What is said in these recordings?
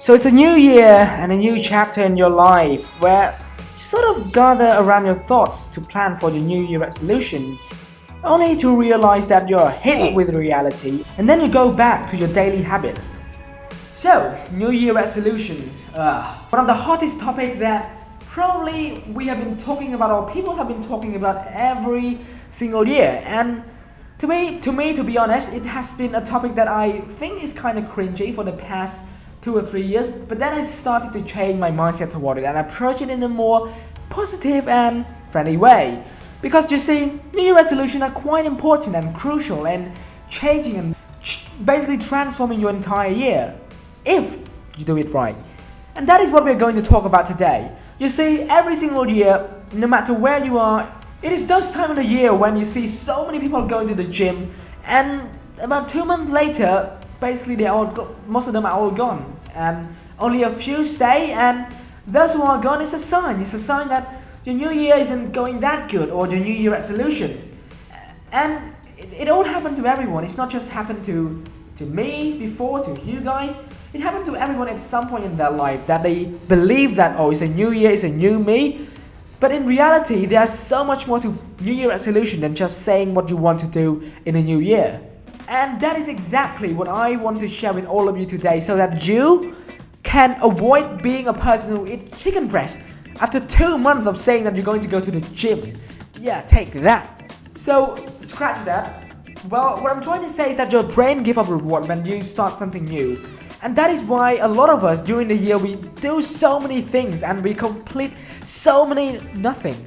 So it's a new year and a new chapter in your life where you sort of gather around your thoughts to plan for your New Year resolution, only to realize that you're hit with reality and then you go back to your daily habit. So, New Year resolution, one of the hottest topics that probably we have been talking about or people have been talking about every single year. And to me, to be honest, it has been a topic that I think is kind of cringy for the past 2 or 3 years, but then I started to change my mindset toward it and approach it in a more positive and friendly way. Because you see, New Year resolutions are quite important and crucial in changing and basically transforming your entire year, if you do it right. And that is what we're going to talk about today. You see, every single year, no matter where you are, it is those time of the year when you see so many people going to the gym, and about 2 months later, basically most of them are all gone, and only a few stay, and those who are gone is a sign. It's a sign that your new year isn't going that good, or your new year resolution. And it all happened to everyone. It's not just happened to me before, to you guys. It happened to everyone at some point in their life that they believe that, oh, it's a new year, it's a new me. But in reality, there's so much more to New Year resolution than just saying what you want to do in a new year. And that is exactly what I want to share with all of you today, so that you can avoid being a person who eats chicken breast after 2 months of saying that you're going to go to the gym. Yeah, take that. So, scratch that. Well, what I'm trying to say is that your brain gives up reward when you start something new. And that is why a lot of us during the year we do so many things and we complete so many nothing.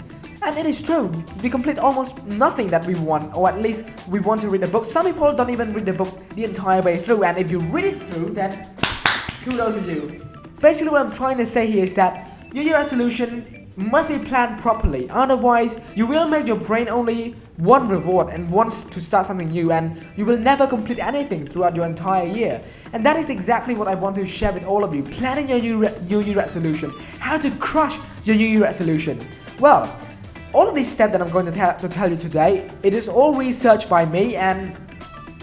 And it is true, we complete almost nothing that we want, or at least we want to read a book. Some people don't even read the book the entire way through, and if you read it through, then kudos to you. Basically what I'm trying to say here is that New Year resolution must be planned properly, otherwise you will make your brain only one reward and wants to start something new, and you will never complete anything throughout your entire year. And that is exactly what I want to share with all of you, planning your New Year resolution, how to crush your New Year resolution. Well, all of these steps that I'm going to tell you today, it is all researched by me, and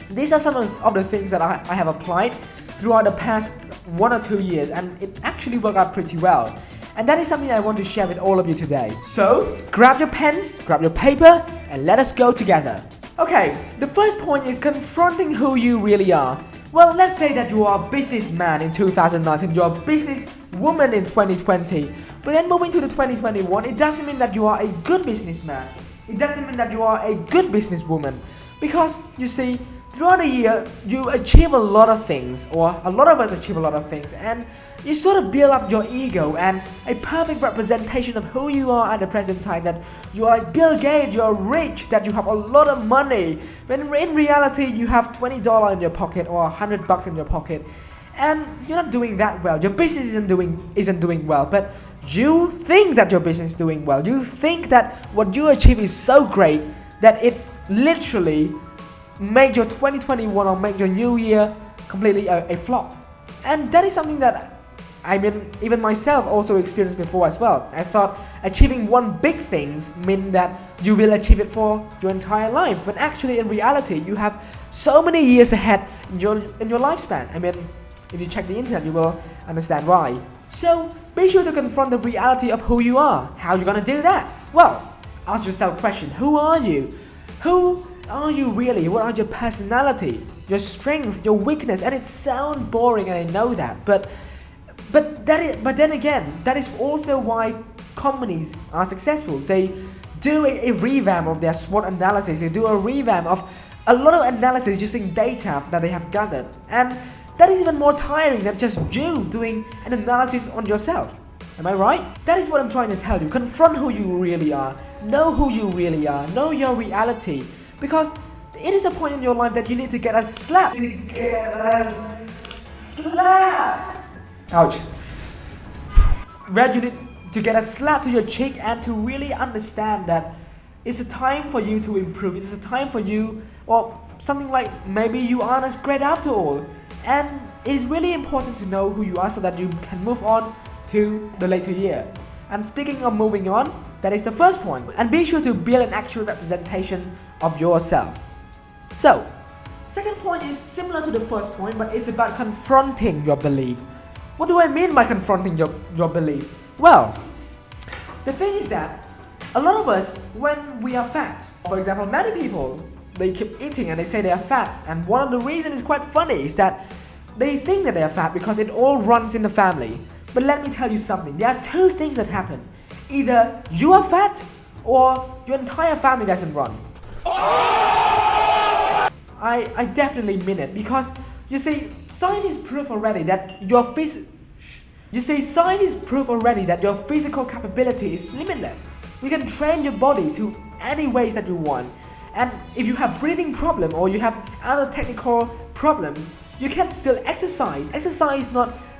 these are some of the things that I have applied throughout the past 1 or 2 years, and it actually worked out pretty well. And that is something I want to share with all of you today. So, grab your pen, grab your paper, and let us go together. Okay, the first point is confronting who you really are. Well, let's say that you are a businessman in 2019, you're a businesswoman in 2020. But then moving to the 2021, it doesn't mean that you are a good businessman. It doesn't mean that you are a good businesswoman. Because, you see, throughout the year, you achieve a lot of things, or a lot of us achieve a lot of things, and you sort of build up your ego and a perfect representation of who you are at the present time, that you are like Bill Gates, you're rich, that you have a lot of money, when in reality you have $20 in your pocket or $100 in your pocket, and you're not doing that well. Your business isn't doing well, but you think that your business is doing well. You think that what you achieve is so great that it literally make your 2021 or make your new year completely a flop. And that is something that even myself also experienced before as well. I thought achieving one big things mean that you will achieve it for your entire life, when actually in reality you have so many years ahead in your lifespan. If you check the internet, you will understand why. So be sure to confront the reality of who you are. How are you gonna do that? Well, ask yourself a question: who are you? Who are you really? What are your personality, your strength, your weakness? And it sounds boring, and I know that, but then again, that is also why companies are successful. They do a revamp of their SWOT analysis. They do a revamp of a lot of analysis using data that they have gathered, and that is even more tiring than just you doing an analysis on yourself. Am I right? That is what I'm trying to tell you. Confront who you really are. Know who you really are. Know your reality. Because it is a point in your life that you need to get a slap. Ouch. Where you need to get a slap to your cheek and to really understand that it's a time for you to improve. It's a time for you, or something like maybe you aren't as great after all. And it is really important to know who you are so that you can move on to the later year. And speaking of moving on, that is the first point. And be sure to build an actual representation of yourself. So, second point is similar to the first point, but it's about confronting your belief. What do I mean by confronting your belief? Well, the thing is that a lot of us, when we are fat, for example, many people, they keep eating and they say they are fat, and one of the reasons is quite funny is that they think that they are fat because it all runs in the family. But let me tell you something, there are two things that happen. Either you are fat or your entire family doesn't run. I definitely mean it, because you see, scientists prove already that your physical capability is limitless. You can train your body to any ways that you want. And if you have breathing problem or you have other technical problems, you can still exercise. Exercise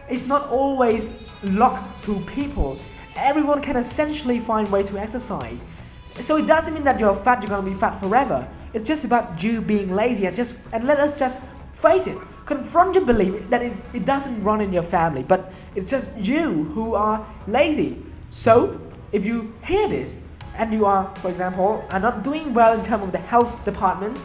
is not always locked to people. Everyone can essentially find way to exercise. So it doesn't mean that you're fat, you're gonna be fat forever. It's just about you being lazy, and let us just face it. Confront your belief that it doesn't run in your family, but it's just you who are lazy. So if you hear this and you are, for example, are not doing well in terms of the health department,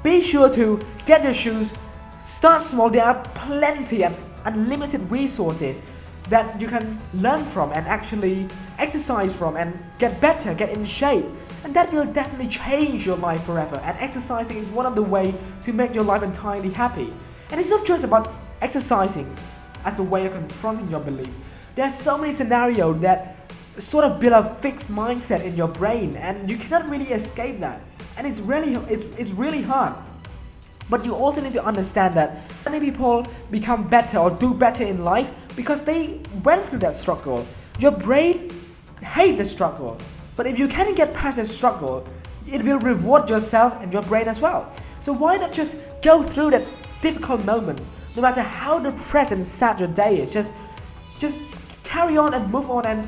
be sure to get your shoes. Start small. There are plenty and unlimited resources that you can learn from and actually exercise from and get better, get in shape. And that will definitely change your life forever. And exercising is one of the ways to make your life entirely happy. And it's not just about exercising as a way of confronting your belief. There are so many scenarios that sort of build a fixed mindset in your brain, and you cannot really escape that. And it's really hard. But you also need to understand that many people become better or do better in life because they went through that struggle. Your brain hates the struggle, but if you can get past the struggle, it will reward yourself and your brain as well. So why not just go through that difficult moment, no matter how depressed and sad your day is, just carry on and move on and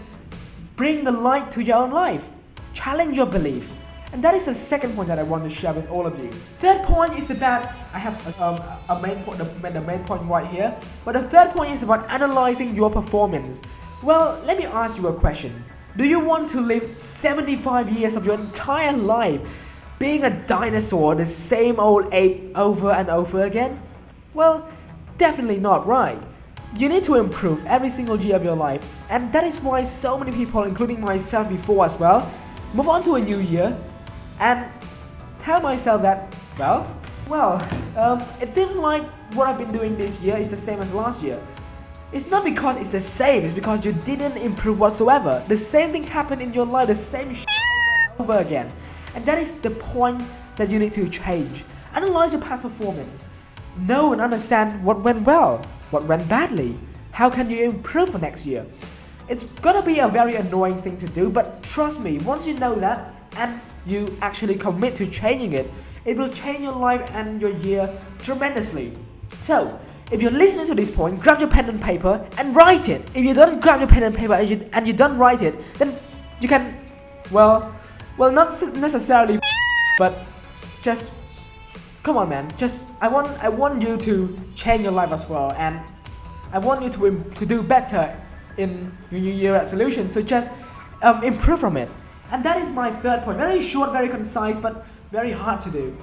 bring the light to your own life. Challenge your belief. And that is the second point that I want to share with all of you. Third point is about, I have a main point, the main point right here. But the third point is about analyzing your performance. Well, let me ask you a question. Do you want to live 75 years of your entire life being a dinosaur, the same old ape over and over again? Well, definitely not, right? You need to improve every single year of your life. And that is why so many people, including myself before as well, move on to a new year and tell myself that, it seems like what I've been doing this year is the same as last year. It's not because it's the same, it's because you didn't improve whatsoever. The same thing happened in your life, the same over again. And that is the point that you need to change. Analyze your past performance. Know and understand what went well, what went badly. How can you improve for next year? It's gonna be a very annoying thing to do, but trust me, once you know that and you actually commit to changing it, it will change your life and your year tremendously. So, if you're listening to this point, grab your pen and paper and write it. If you don't grab your pen and paper and you don't write it, then you can, not necessarily, but just, come on man, I want you to change your life as well, and I want you to do better in your New Year resolution, so just improve from it. And that is my third point. Very short, very concise, but very hard to do.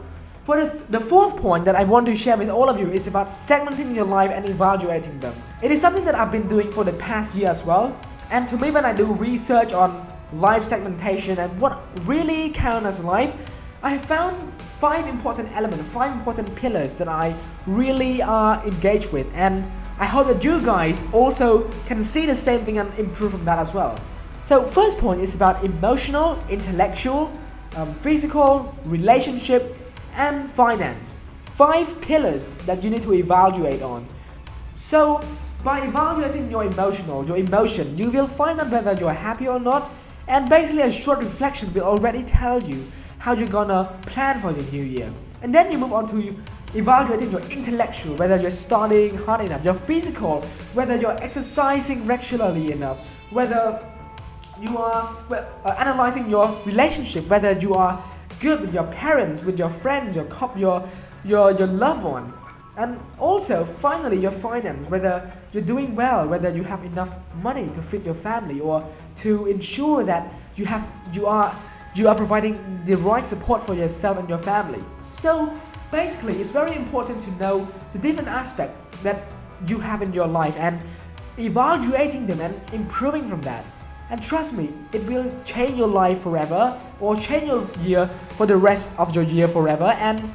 For the fourth point that I want to share with all of you is about segmenting your life and evaluating them. It is something that I've been doing for the past year as well. And to me, when I do research on life segmentation and what really counts as life, I have found 5 important elements, 5 important pillars that I really are engaged with. And I hope that you guys also can see the same thing and improve from that as well. So first point is about emotional, intellectual, physical, relationship, and finance. 5 pillars that you need to evaluate on. So by evaluating your emotion, you will find out whether you're happy or not, and basically a short reflection will already tell you how you're gonna plan for your new year. And then you move on to evaluating your intellectual, whether you're studying hard enough, your physical, whether you're exercising regularly enough, whether you are analyzing your relationship, whether you are good with your parents, with your friends, your loved one. And also, finally, your finance, whether you're doing well, whether you have enough money to feed your family, or to ensure that you are providing the right support for yourself and your family. So basically, it's very important to know the different aspects that you have in your life, and evaluating them and improving from that. And trust me, it will change your life forever, or change your year for the rest of your year forever. And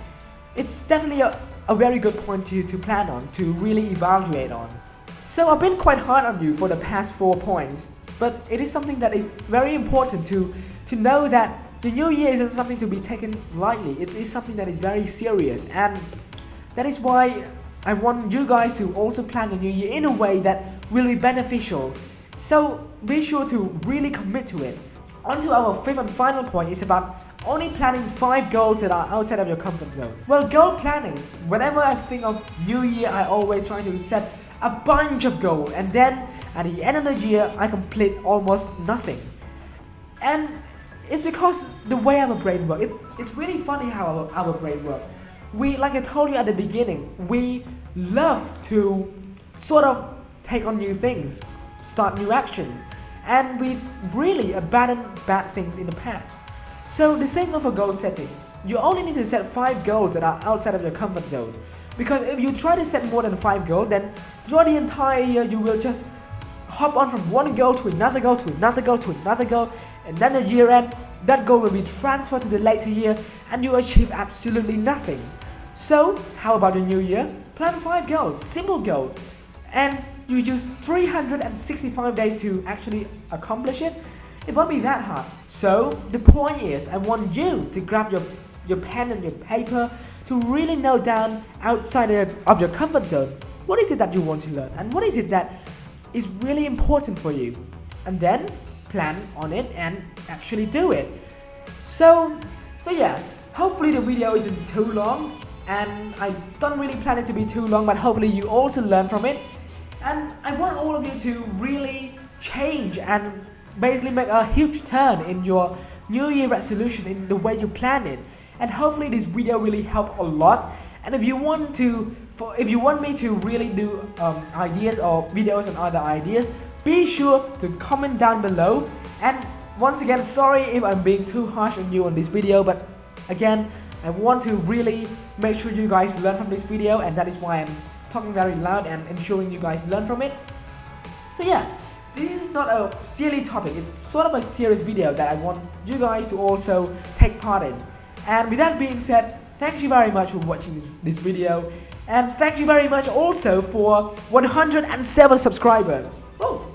it's definitely a very good point to plan on, to really evaluate on. So I've been quite hard on you for the past 4 points, but it is something that is very important to know that the new year isn't something to be taken lightly. It is something that is very serious, and that is why I want you guys to also plan the new year in a way that will be beneficial. So be sure to really commit to it. On to our fifth and final point is about only planning 5 goals that are outside of your comfort zone. Well, goal planning, whenever I think of new year, I always try to set a bunch of goals, and then at the end of the year I complete almost nothing. And it's because the way our brain works. It's really funny how our brain works. We, like I told you at the beginning, we love to sort of take on new things, start new action, and we really abandon bad things in the past. So the same for goal settings. You only need to set 5 goals that are outside of your comfort zone. Because if you try to set more than 5 goals, then throughout the entire year you will just hop on from one goal to another goal to another goal to another goal, and then at year end, that goal will be transferred to the later year and you achieve absolutely nothing. So how about the new year? Plan 5 goals, simple goal, and you use 365 days to actually accomplish it. It won't be that hard. So the point is, I want you to grab your pen and your paper to really note down outside of your comfort zone. What is it that you want to learn, and what is it that is really important for you? And then plan on it and actually do it. So yeah, hopefully the video isn't too long, and I don't really plan it to be too long, but hopefully you also learn from it. And I want all of you to really change and basically make a huge turn in your New Year resolution, in the way you plan it. And hopefully this video really helped a lot. And if you want me to really do ideas or videos on other ideas, be sure to comment down below. And once again, sorry if I'm being too harsh on you on this video, but again, I want to really make sure you guys learn from this video, and that is why I'm talking very loud and ensuring you guys learn from it. So yeah, this is not a silly topic, it's sort of a serious video that I want you guys to also take part in. And with that being said, thank you very much for watching this video, and thank you very much also for 107 subscribers. Oh,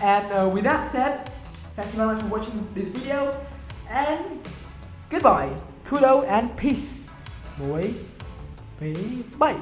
and with that said, thank you very much for watching this video, and goodbye, kudo and peace. Bye.